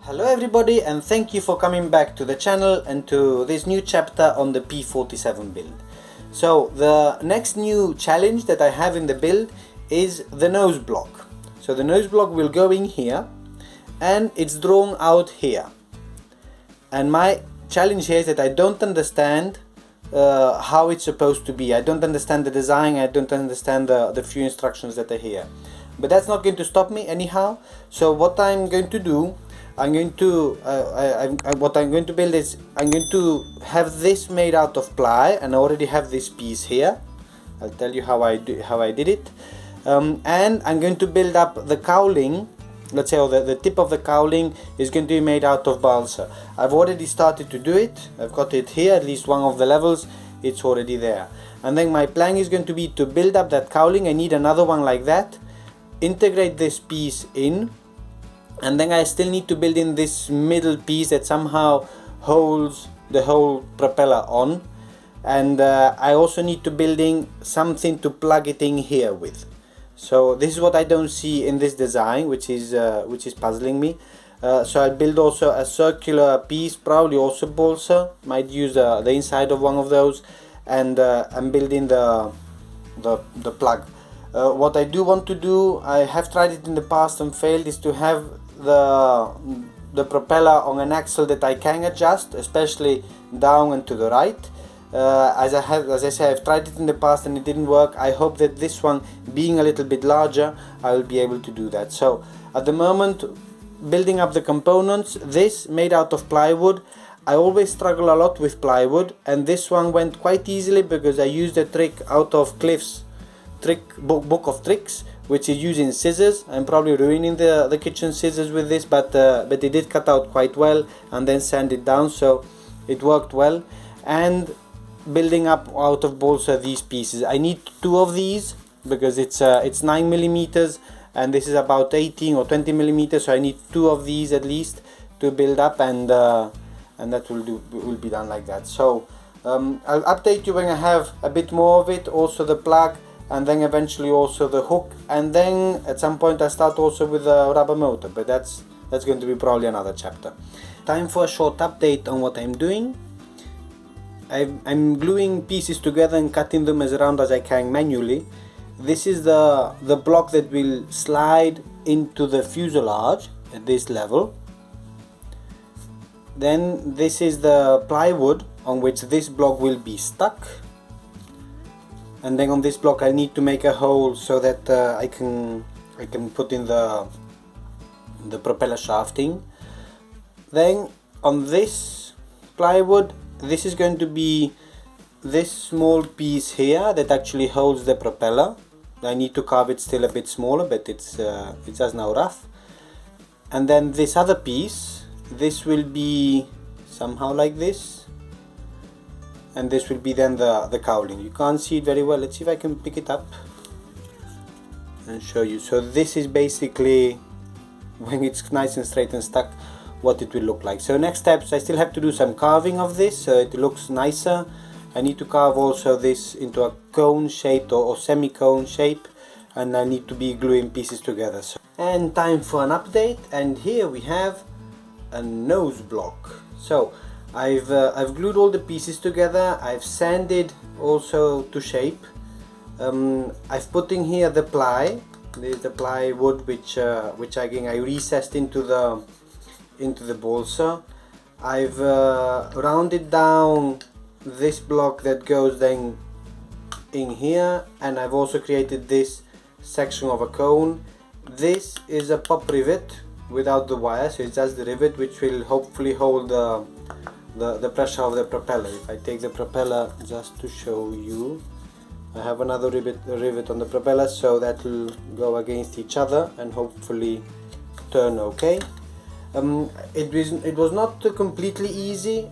Hello everybody, and thank you for coming back to the channel and to this new chapter on the P47 build. So the next new challenge that I have in the build is the nose block. So the nose block will go in here and it's drawn out here. And my challenge here is that I don't understand how it's supposed to be. I don't understand the design, I don't understand the few instructions that are here. But that's not going to stop me anyhow. So what I'm going to do, what I'm going to build is I'm going to have this made out of ply, and I already have this piece here. I'll tell you how I did it. And I'm going to build up the cowling. Let's say the tip of the cowling is going to be made out of balsa. I've already started to do it. I've got it here, at least one of the levels, it's already there. And then my plan is going to be to build up that cowling. I need another one like that, integrate this piece in, and then I still need to build in this middle piece that somehow holds the whole propeller on. And I also need to build in something to plug it in here with. So this is what I don't see in this design, which is puzzling me. So I'll build also a circular piece, probably also balsa. Might use the inside of one of those, and I'm building the plug. What I do want to do, I have tried it in the past and failed, is to have the propeller on an axle that I can adjust, especially down and to the right. As I say, I've tried it in the past and it didn't work. I hope that this one, being a little bit larger, I will be able to do that. So at the moment, building up the components, this made out of plywood. I always struggle a lot with plywood, and this one went quite easily because I used a trick out of Cliff's book of tricks, which is using scissors. I'm probably ruining the kitchen scissors with this, but it did cut out quite well, and then sand it down, so it worked well. And building up out of balsa these pieces, I need two of these because it's 9 millimeters and this is about 18 or 20 millimeters, so I need two of these at least to build up, and that will be done like that. So I'll update you when I have a bit more of it, also the plug, and then eventually also the hook, and then at some point I start also with a rubber motor, but that's going to be probably another chapter. Time for a short update on what I'm doing. I'm gluing pieces together and cutting them as round as I can manually. This is the block that will slide into the fuselage at this level. Then this is the plywood on which this block will be stuck. And then on this block I need to make a hole so that I can put in the propeller shafting. Then on this plywood, this is going to be this small piece here that actually holds the propeller. I need to carve it still a bit smaller, but it's just now rough. And then this other piece, this will be somehow like this, and this will be then the cowling. You can't see it very well. Let's see if I can pick it up and show you. So this is basically, when it's nice and straight and stuck, what it will look like. So next steps, I still have to do some carving of this so it looks nicer. I need to carve also this into a cone shape or semi-cone shape, and I need to be gluing pieces together. And time for an update, and here we have a nose block. So I've glued all the pieces together. I've sanded also to shape. I've put in here the ply. There's the plywood which again I recessed into the balsa. I've rounded down this block that goes then in here, and I've also created this section of a cone. This is a pop rivet without the wire, so it's just the rivet which will hopefully hold the pressure of the propeller. If I take the propeller just to show you, I have another rivet on the propeller, so that will go against each other and hopefully turn okay. It was not completely easy.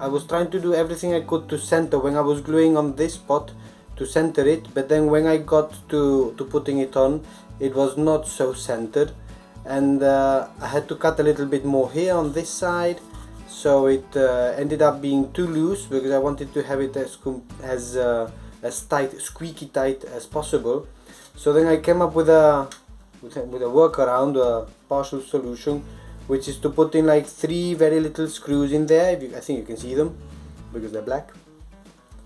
I was trying to do everything I could to center when I was gluing on this spot, to center it, but then when I got to putting it on, it was not so centered, and I had to cut a little bit more here on this side, so it ended up being too loose because I wanted to have it as tight, squeaky tight as possible. So then I came up with a workaround, a partial solution, which is to put in like 3 very little screws in there. I think you can see them because they're black,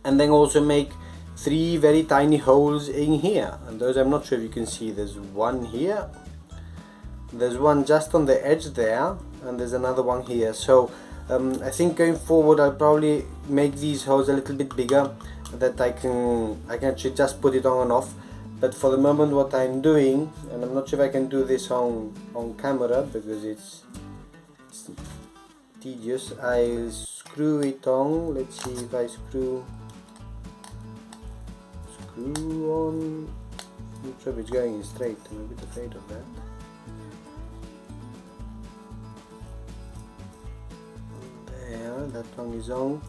and then also make 3 very tiny holes in here, and those I'm not sure if you can see. There's one here, there's one just on the edge there, and there's another one here. So I think going forward I'll probably make these holes a little bit bigger, that I can actually just put it on and off. But for the moment what I'm doing, and I'm not sure if I can do this on camera because it's tedious, I'll screw it on. Let's see if I screw on. I'm not sure if it's going in straight. I'm a bit afraid of that. There, that one is on,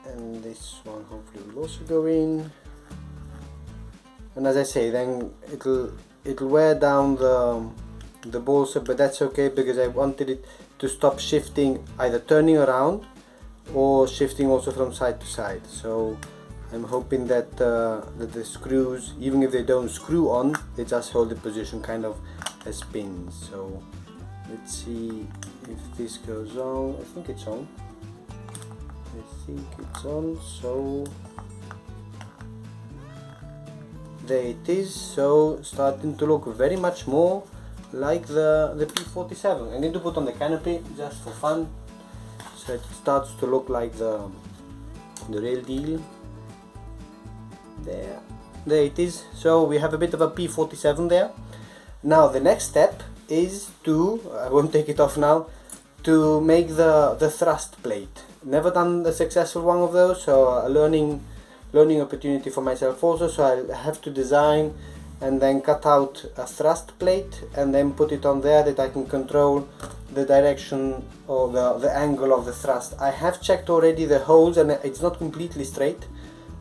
and this one hopefully will also go in. And as I say, then it'll wear down the balsa, but that's okay because I wanted it to stop shifting, either turning around or shifting also from side to side. So I'm hoping that the screws, even if they don't screw on, they just hold the position kind of as pins. So let's see if this goes on. I think it's on. So there it is. So starting to look very much more like the P47. I need to put on the canopy just for fun, so it starts to look like the real deal. There it is. So we have a bit of a P47 there. Now the next step is to, I won't take it off now, to make the thrust plate. Never done a successful one of those, so a learning opportunity for myself also. So I'll have to design and then cut out a thrust plate and then put it on there, that I can control the direction or the angle of the thrust. I have checked already the holes and it's not completely straight,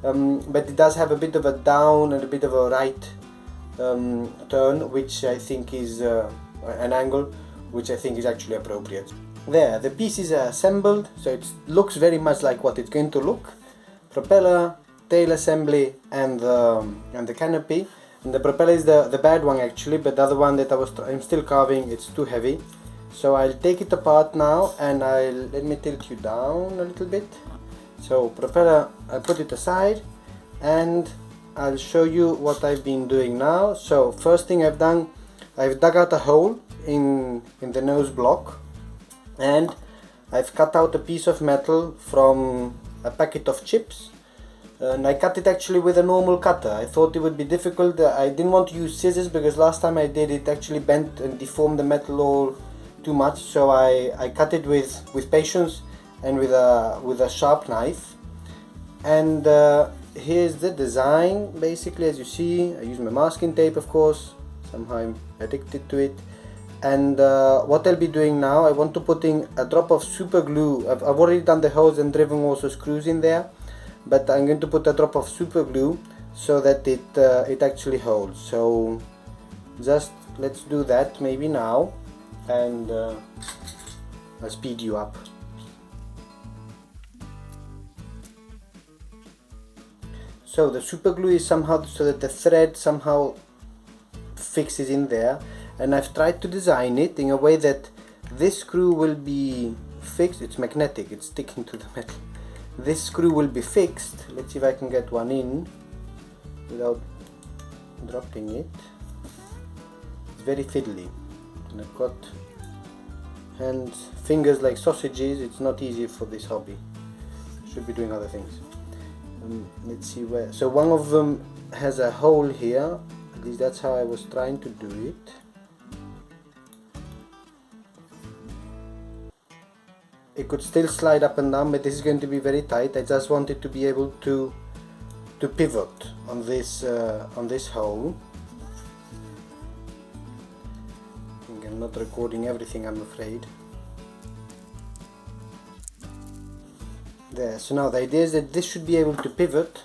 but it does have a bit of a down and a bit of a right turn, which I think is an angle which I think is actually appropriate. There, the pieces are assembled, so it looks very much like what it's going to look. Propeller, tail assembly, and the canopy. And the propeller is the bad one actually, but the other one that I'm still carving, it's too heavy. So I'll take it apart now, and let me tilt you down a little bit. So propeller, I put it aside, and I'll show you what I've been doing now. So first thing I've done, I've dug out a hole in the nose block, and I've cut out a piece of metal from a packet of chips, and I cut it actually with a normal cutter. I thought it would be difficult. I didn't want to use scissors because last time I did it actually bent and deformed the metal all too much, so I cut it with patience and with a sharp knife. And here's the design basically. As you see, I use my masking tape, of course, somehow I'm addicted to it. And what I'll be doing now, I want to put in a drop of super glue. I've already done the holes and driven also screws in there, but I'm going to put a drop of super glue so that it actually holds. So just let's do that maybe now, and I'll speed you up. So the super glue is somehow so that the thread somehow fixes in there, and I've tried to design it in a way that this screw will be fixed. It's magnetic, it's sticking to the metal. This screw will be fixed. Let's see if I can get one in without dropping it. It's very fiddly, and I've got fingers like sausages. It's not easy for this hobby. I should be doing other things. Let's see where. So one of them has a hole here. At least that's how I was trying to do it. It could still slide up and down, but this is going to be very tight. I just wanted to be able to pivot on this hole. I think I'm not recording everything, I'm afraid. There. So now the idea is that this should be able to pivot,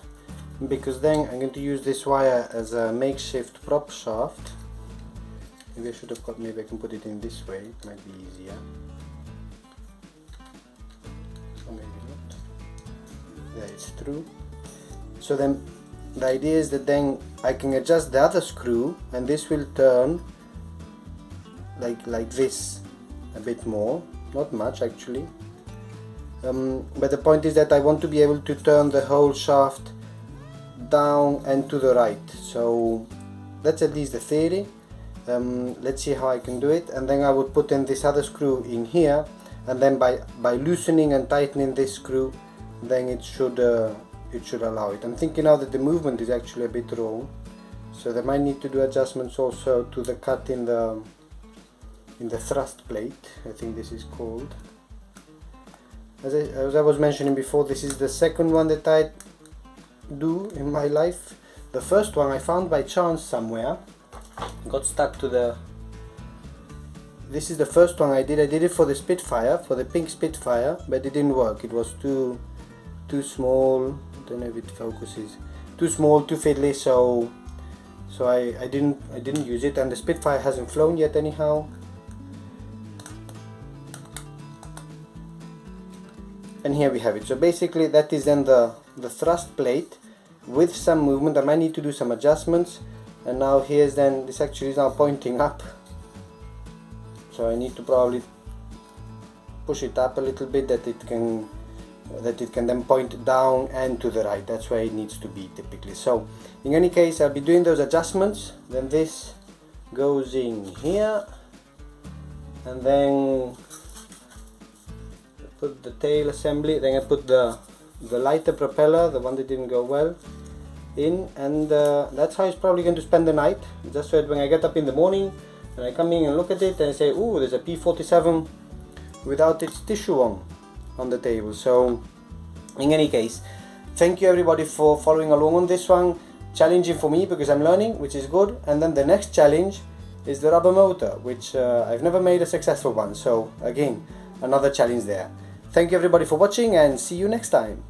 because then I'm going to use this wire as a makeshift prop shaft. Maybe I should have got. Maybe I can put it in this way. It might be easier. Maybe not. There, it's through. So then the idea is that then I can adjust the other screw, and this will turn like this a bit more, not much actually. But the point is that I want to be able to turn the whole shaft down and to the right, so that's at least the theory. Let's see how I can do it, and then I would put in this other screw in here, and then by loosening and tightening this screw, then it should allow it. I'm thinking now that the movement is actually a bit wrong, so they might need to do adjustments also to the cut in the thrust plate, I think this is called. As I was mentioning before, this is the second one that I do in my life. The first one I found by chance somewhere, got stuck to the... This is the first one I did it for the Spitfire, for the pink Spitfire, but it didn't work. It was too small, I don't know if it focuses, too small, too fiddly, so I didn't use it, and the Spitfire hasn't flown yet anyhow. And here we have it. So basically that is then the thrust plate with some movement. I might need to do some adjustments, and now here's then, this actually is now pointing up, so I need to probably push it up a little bit that it can then point down and to the right. That's where it needs to be typically. So in any case, I'll be doing those adjustments. Then this goes in here, and then put the tail assembly, then I put the lighter propeller, the one that didn't go well, in, and that's how it's probably going to spend the night, just so that when I get up in the morning and I come in and look at it and I say, ooh, there's a P47 without its tissue on the table. So in any case, thank you everybody for following along on this one. Challenging for me because I'm learning, which is good, and then the next challenge is the rubber motor, which I've never made a successful one, so again, another challenge there. Thank you everybody for watching, and see you next time.